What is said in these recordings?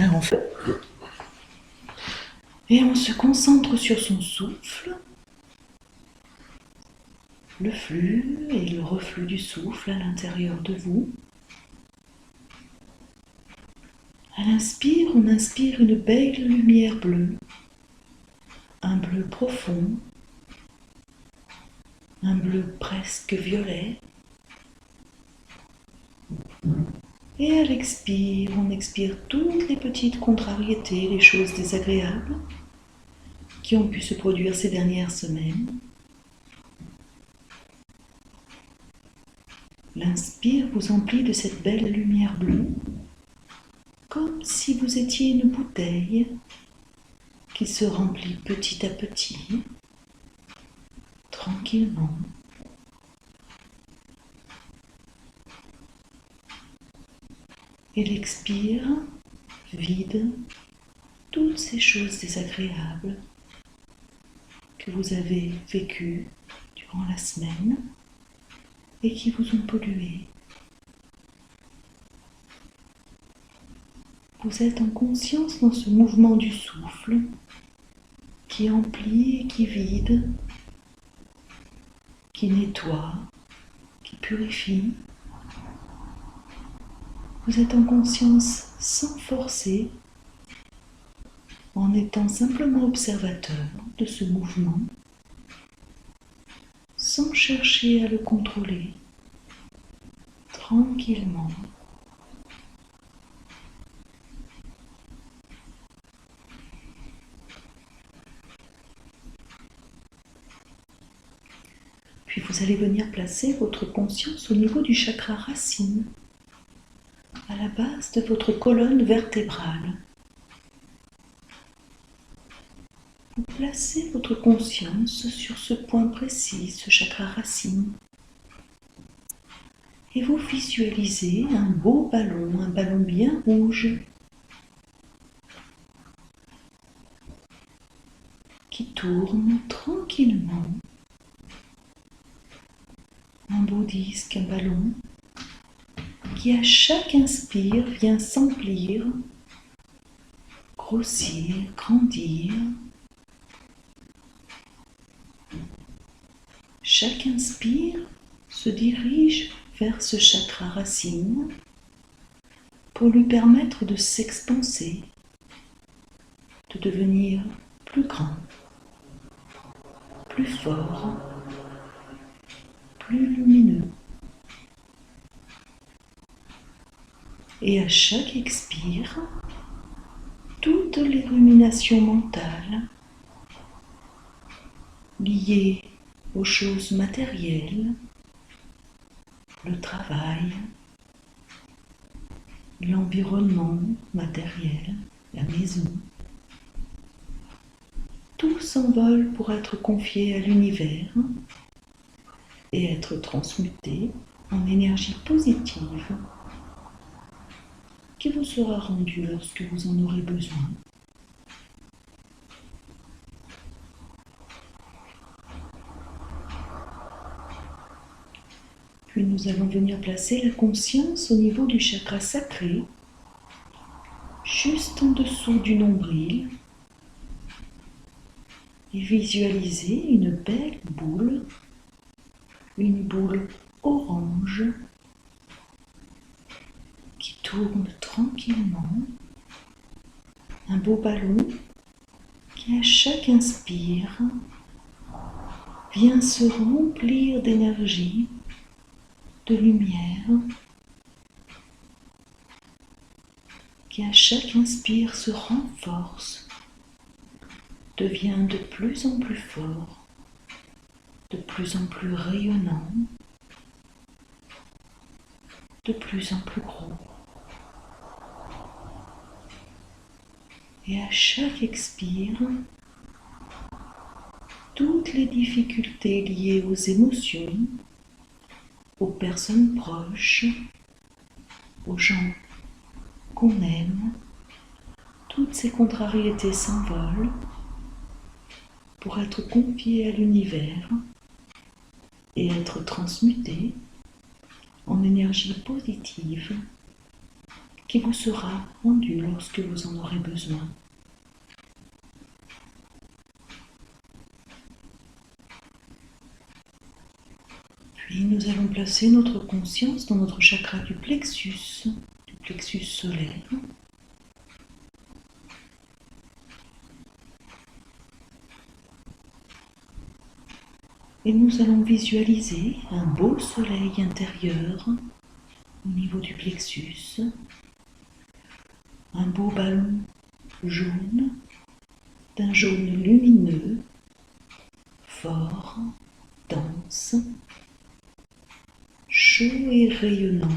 Alors on fait. Et on se concentre sur son souffle, le flux et le reflux du souffle à l'intérieur de vous. À l'inspire, on inspire une belle lumière bleue, un bleu profond, un bleu presque violet. Et à l'expire, on expire toutes les petites contrariétés, les choses désagréables qui ont pu se produire ces dernières semaines. L'inspire vous emplit de cette belle lumière bleue, comme si vous étiez une bouteille qui se remplit petit à petit, tranquillement. Et l'expire vide toutes ces choses désagréables que vous avez vécues durant la semaine et qui vous ont pollué. Vous êtes en conscience dans ce mouvement du souffle qui emplit et qui vide, qui nettoie, qui purifie. Vous êtes en conscience sans forcer, en étant simplement observateur de ce mouvement, sans chercher à le contrôler, tranquillement. Puis vous allez venir placer votre conscience au niveau du chakra racine, à la base de votre colonne vertébrale. Vous placez votre conscience sur ce point précis, ce chakra racine. Et vous visualisez un beau ballon, un ballon bien rouge, qui tourne tranquillement. Un beau disque, un ballon, qui à chaque inspire vient s'emplir, grossir, grandir. Chaque inspire se dirige vers ce chakra racine pour lui permettre de s'expanser, de devenir plus grand, plus fort, plus lumineux. Et à chaque expire, toutes les ruminations mentales liées aux choses matérielles, le travail, l'environnement matériel, la maison, tout s'envole pour être confié à l'univers et être transmuté en énergie positive qui vous sera rendue lorsque vous en aurez besoin. Puis nous allons venir placer la conscience au niveau du chakra sacré, juste en dessous du nombril, et visualiser une belle boule, une boule orange, qui tourne tranquillement, un beau ballon qui à chaque inspire vient se remplir d'énergie, de lumière, qui à chaque inspire se renforce, devient de plus en plus fort, de plus en plus rayonnant, de plus en plus gros. Et à chaque expire, toutes les difficultés liées aux émotions, aux personnes proches, aux gens qu'on aime, toutes ces contrariétés s'envolent pour être confiées à l'univers et être transmutées en énergie positive qui vous sera rendu lorsque vous en aurez besoin. Puis nous allons placer notre conscience dans notre chakra du plexus solaire. Et nous allons visualiser un beau soleil intérieur au niveau du plexus, un beau ballon jaune, d'un jaune lumineux, fort, dense, chaud et rayonnant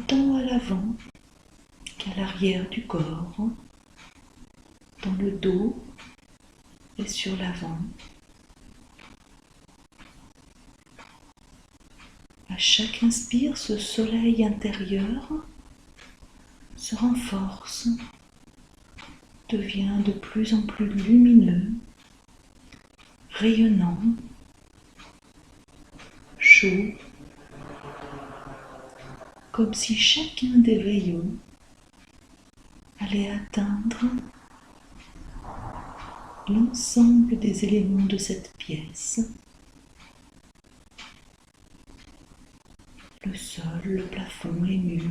tant à l'avant qu'à l'arrière du corps, dans le dos et sur l'avant. À chaque inspire, ce soleil intérieur se renforce, devient de plus en plus lumineux, rayonnant, chaud, comme si chacun des rayons allait atteindre l'ensemble des éléments de cette pièce. Le sol, le plafond, les murs.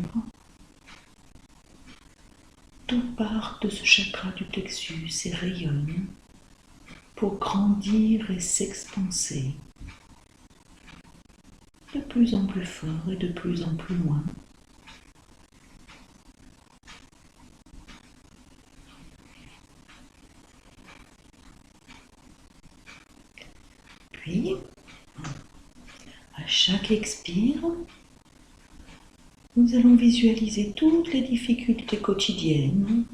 Tout part de ce chakra du plexus et rayonne pour grandir et s'expanser de plus en plus fort et de plus en plus loin. Puis, à chaque expire, nous allons visualiser toutes les difficultés quotidiennes,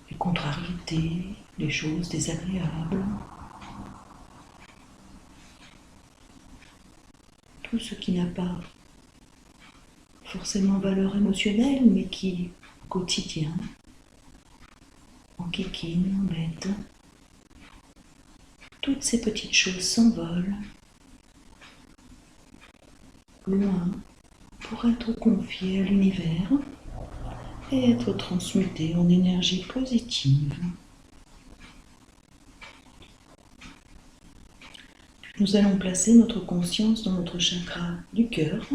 les contrariétés, les choses désagréables, tout ce qui n'a pas forcément valeur émotionnelle, mais qui, au quotidien, enquiquine, embête. Toutes ces petites choses s'envolent loin pour être confiées à l'univers et être transmutées en énergie positive. Nous allons placer notre conscience dans notre chakra du cœur.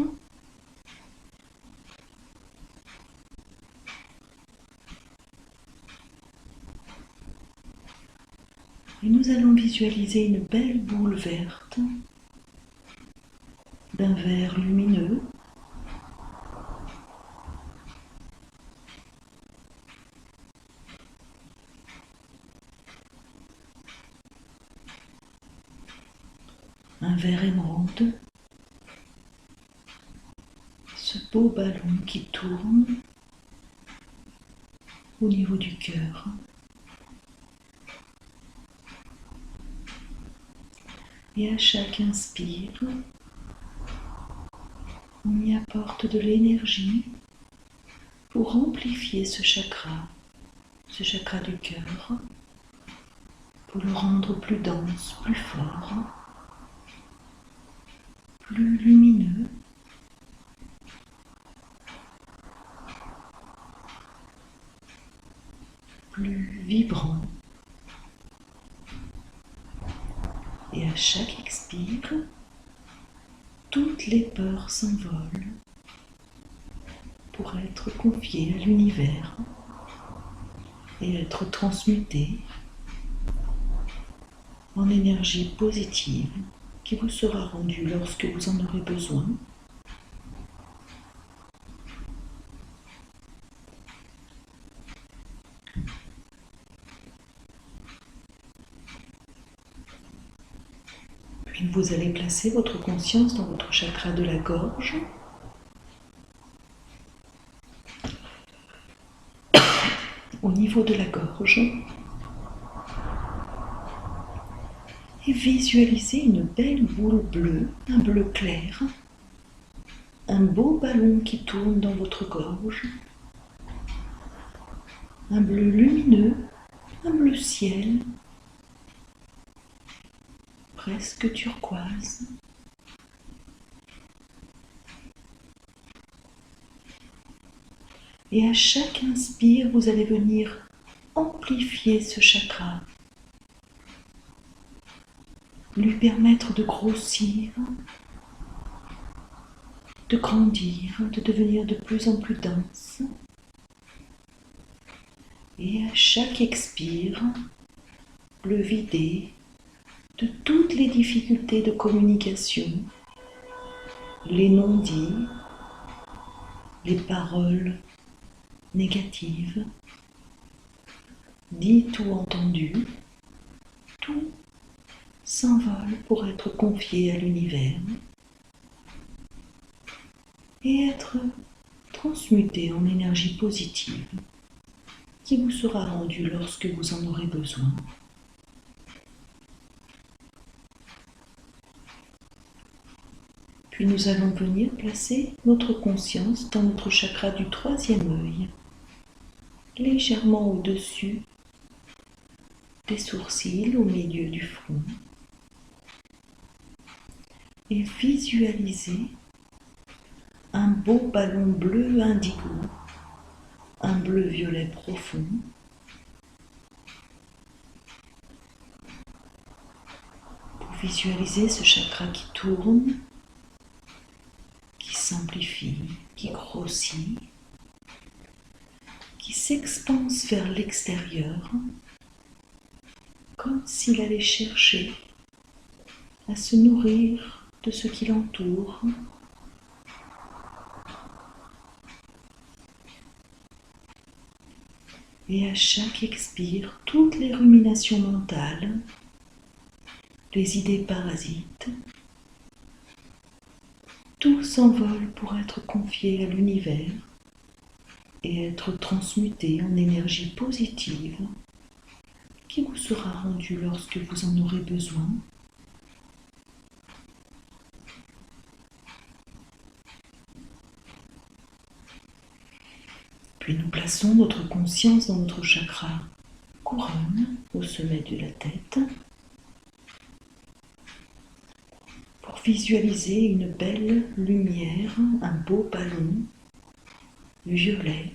Et nous allons visualiser une belle boule verte d'un vert lumineux. Un vert émeraude. Ce beau ballon qui tourne au niveau du cœur. Et à chaque inspire, on y apporte de l'énergie pour amplifier ce chakra du cœur, pour le rendre plus dense, plus fort, plus lumineux. Plus vibrant. Et à chaque expire, toutes les peurs s'envolent pour être confiées à l'univers et être transmutées en énergie positive qui vous sera rendue lorsque vous en aurez besoin. Puis vous allez placer votre conscience dans votre chakra de la gorge. Au niveau de la gorge. Et visualisez une belle boule bleue, un bleu clair, un beau ballon qui tourne dans votre gorge, un bleu lumineux, un bleu ciel, presque turquoise. Et à chaque inspire, vous allez venir amplifier ce chakra, lui permettre de grossir, de grandir, de devenir de plus en plus dense. Et à chaque expire, le vider de toutes les difficultés de communication, les non-dits, les paroles négatives, dites ou entendues, tout s'envole pour être confié à l'univers et être transmuté en énergie positive qui vous sera rendue lorsque vous en aurez besoin. Puis nous allons venir placer notre conscience dans notre chakra du troisième œil, légèrement au-dessus des sourcils, au milieu du front, et visualiser un beau ballon bleu indigo, un bleu-violet profond, pour visualiser ce chakra qui tourne, qui s'amplifie, qui grossit, qui s'expanse vers l'extérieur, comme s'il allait chercher à se nourrir de ce qui l'entoure. Et à chaque expire, toutes les ruminations mentales, les idées parasites, tout s'envole pour être confié à l'univers et être transmuté en énergie positive qui vous sera rendue lorsque vous en aurez besoin. Puis nous plaçons notre conscience dans notre chakra couronne au sommet de la tête pour visualiser une belle lumière, un beau ballon violet.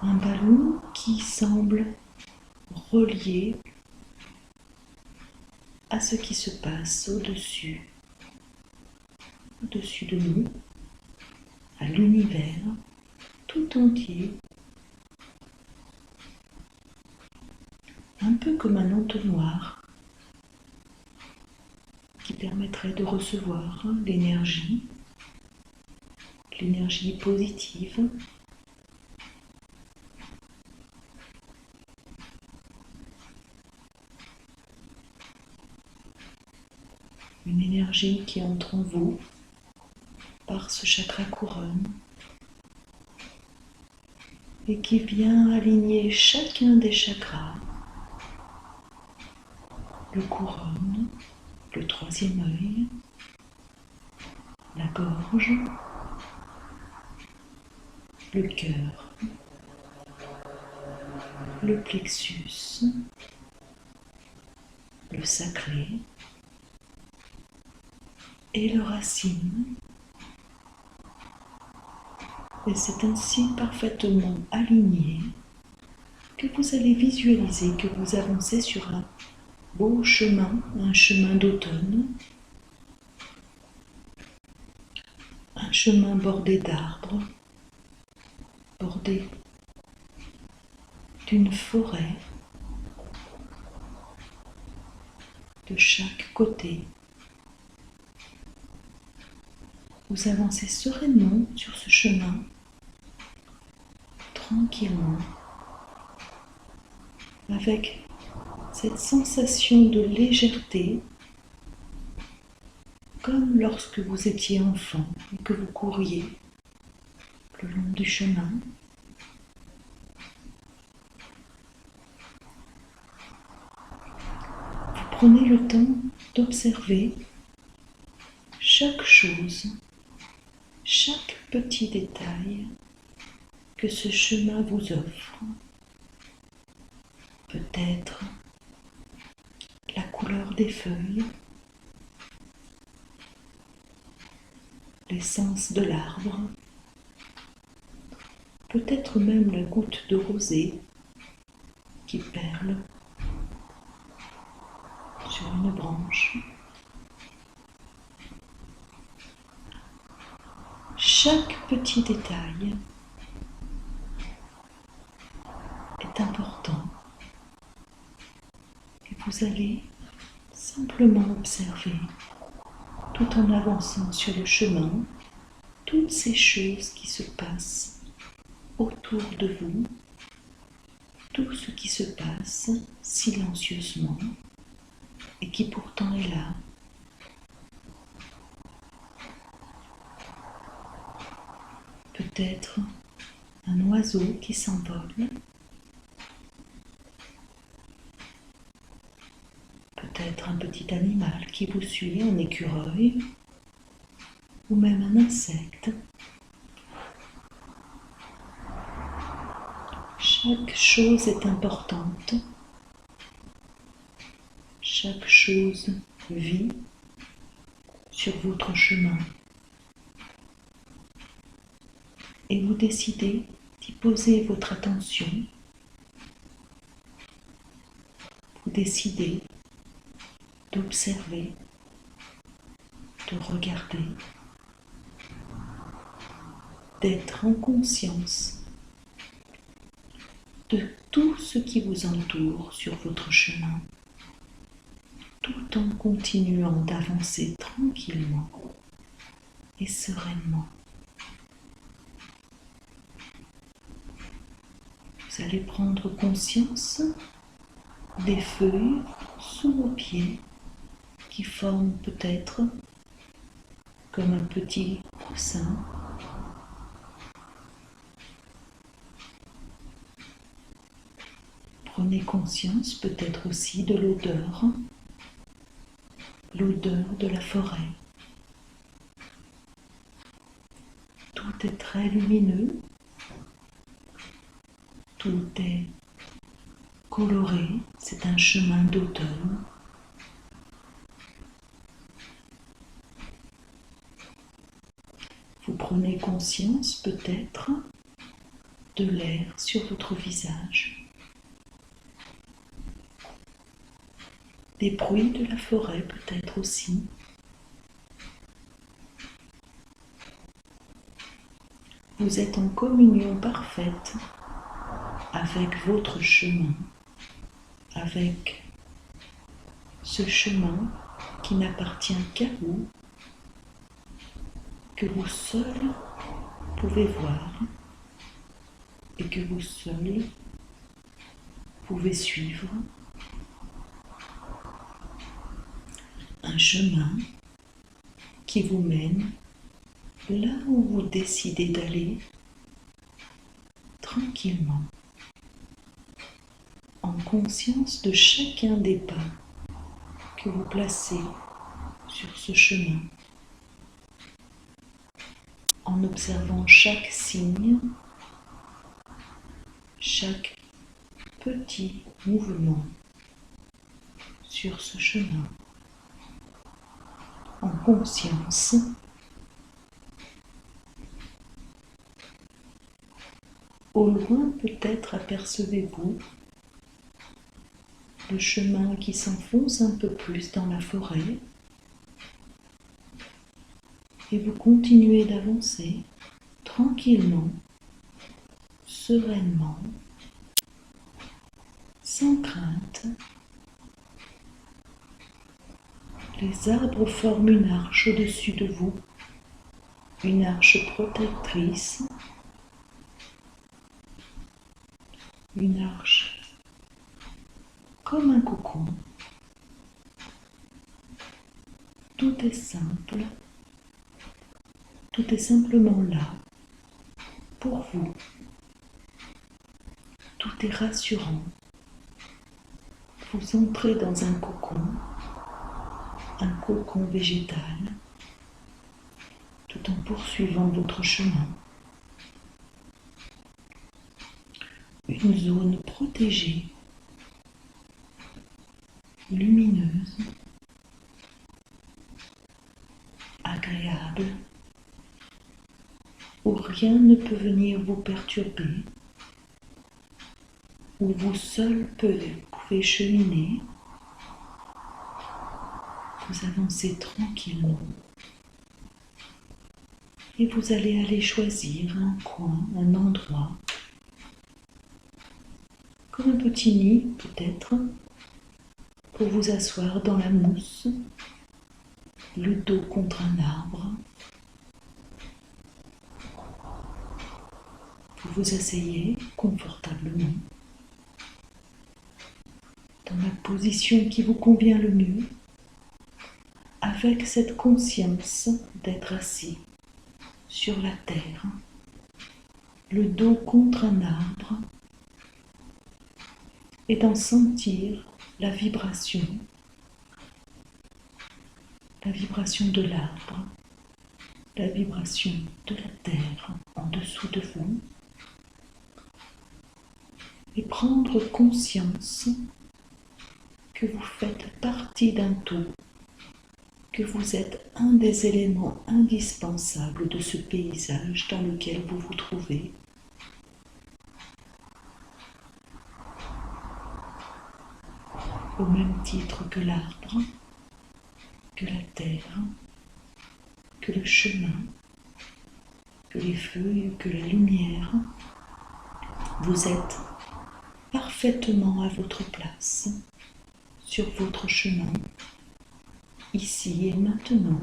Un ballon qui semble relié à ce qui se passe au-dessus de nous, à l'univers tout entier, un peu comme un entonnoir qui permettrait de recevoir l'énergie positive, une énergie qui entre en vous par ce chakra couronne et qui vient aligner chacun des chakras, le couronne, le troisième œil, la gorge, le cœur, le plexus, le sacré et le racine. Et c'est ainsi parfaitement aligné que vous allez visualiser que vous avancez sur un beau chemin, un chemin d'automne, un chemin bordé d'arbres, bordé d'une forêt de chaque côté. Vous avancez sereinement sur ce chemin, tranquillement, avec cette sensation de légèreté, comme lorsque vous étiez enfant et que vous couriez le long du chemin. Vous prenez le temps d'observer chaque chose, chaque petit détail que ce chemin vous offre. Peut-être la couleur des feuilles, l'essence de l'arbre, peut-être même la goutte de rosée qui perle sur une branche. Chaque petit détail est important et vous allez simplement observer, tout en avançant sur le chemin, toutes ces choses qui se passent autour de vous, tout ce qui se passe silencieusement et qui pourtant est là. Peut-être un oiseau qui s'envole, peut-être un petit animal qui vous suit, un écureuil, ou même un insecte. Chaque chose est importante, chaque chose vit sur votre chemin. Et vous décidez d'y poser votre attention. Vous décidez d'observer, de regarder, d'être en conscience de tout ce qui vous entoure sur votre chemin, tout en continuant d'avancer tranquillement et sereinement. Vous allez prendre conscience des feuilles sous vos pieds qui forment peut-être comme un petit coussin. Prenez conscience peut-être aussi de l'odeur de la forêt. Tout est très lumineux, tout est coloré, c'est un chemin d'automne. Vous prenez conscience peut-être de l'air sur votre visage, des bruits de la forêt peut-être aussi. Vous êtes en communion parfaite avec votre chemin, avec ce chemin qui n'appartient qu'à vous, que vous seul pouvez voir et que vous seul pouvez suivre. Un chemin qui vous mène là où vous décidez d'aller, tranquillement, en conscience de chacun des pas que vous placez sur ce chemin, en observant chaque signe, chaque petit mouvement sur ce chemin, en conscience. Au loin peut-être apercevez-vous le chemin qui s'enfonce un peu plus dans la forêt et vous continuez d'avancer tranquillement, sereinement, sans crainte. Les arbres forment une arche au-dessus de vous, une arche protectrice, une arche comme un cocon. Tout est simple, tout est simplement là, pour vous. Tout est rassurant. Vous entrez dans un cocon végétal, tout en poursuivant votre chemin. Une zone protégée, lumineuse, agréable, où rien ne peut venir vous perturber, où vous seul pouvez cheminer. Vous avancez tranquillement et vous allez aller choisir un coin, un endroit, comme un petit nid peut-être, pour vous asseoir dans la mousse, le dos contre un arbre. Vous vous asseyez confortablement dans la position qui vous convient le mieux, avec cette conscience d'être assis sur la terre, le dos contre un arbre, et d'en sentir la vibration de l'arbre, la vibration de la terre en dessous de vous, et prendre conscience que vous faites partie d'un tout, que vous êtes un des éléments indispensables de ce paysage dans lequel vous vous trouvez. Au même titre que l'arbre, que la terre, que le chemin, que les feuilles, que la lumière, vous êtes parfaitement à votre place, sur votre chemin, ici et maintenant,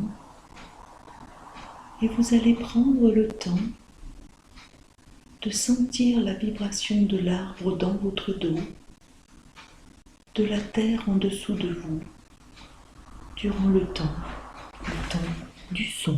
et vous allez prendre le temps de sentir la vibration de l'arbre dans votre dos, de la terre en dessous de vous, durant le temps du son.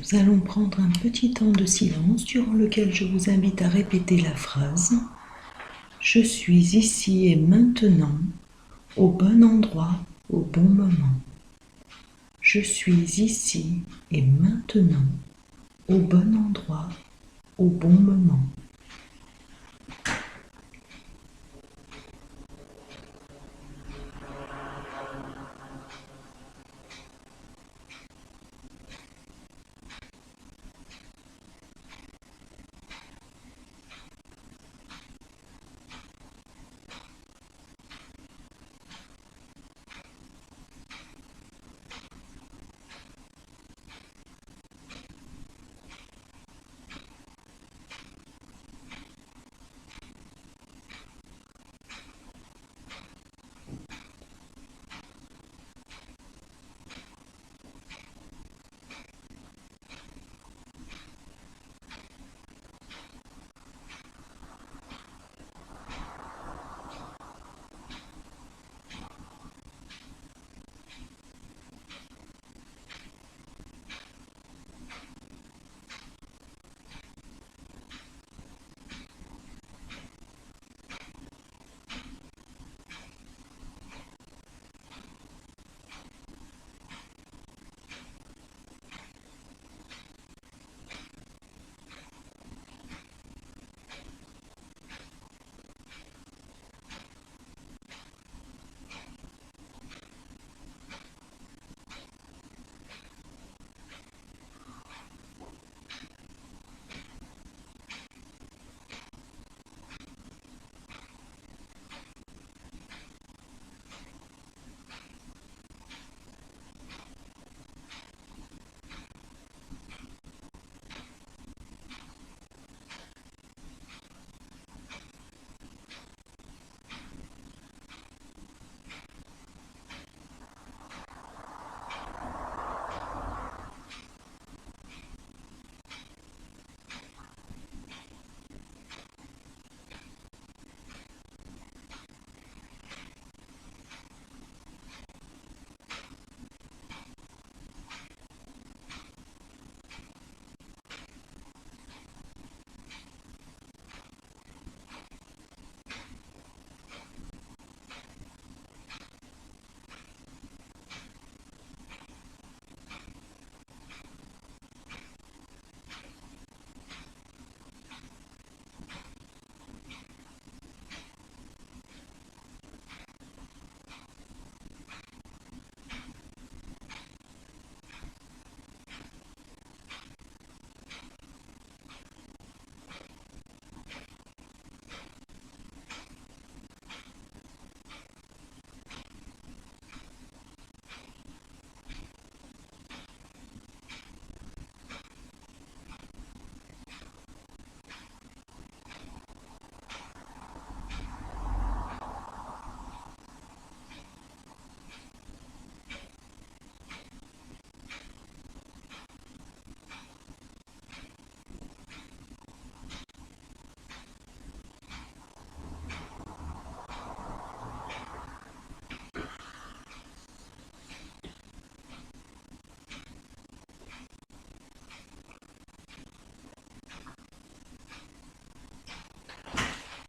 Nous allons prendre un petit temps de silence durant lequel je vous invite à répéter la phrase « Je suis ici et maintenant, au bon endroit, au bon moment. Je suis ici et maintenant, au bon endroit, au bon moment. »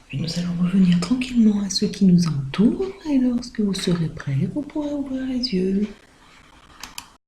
Puis nous allons revenir tranquillement à ce qui nous entoure et lorsque vous serez prêt, vous pourrez ouvrir les yeux.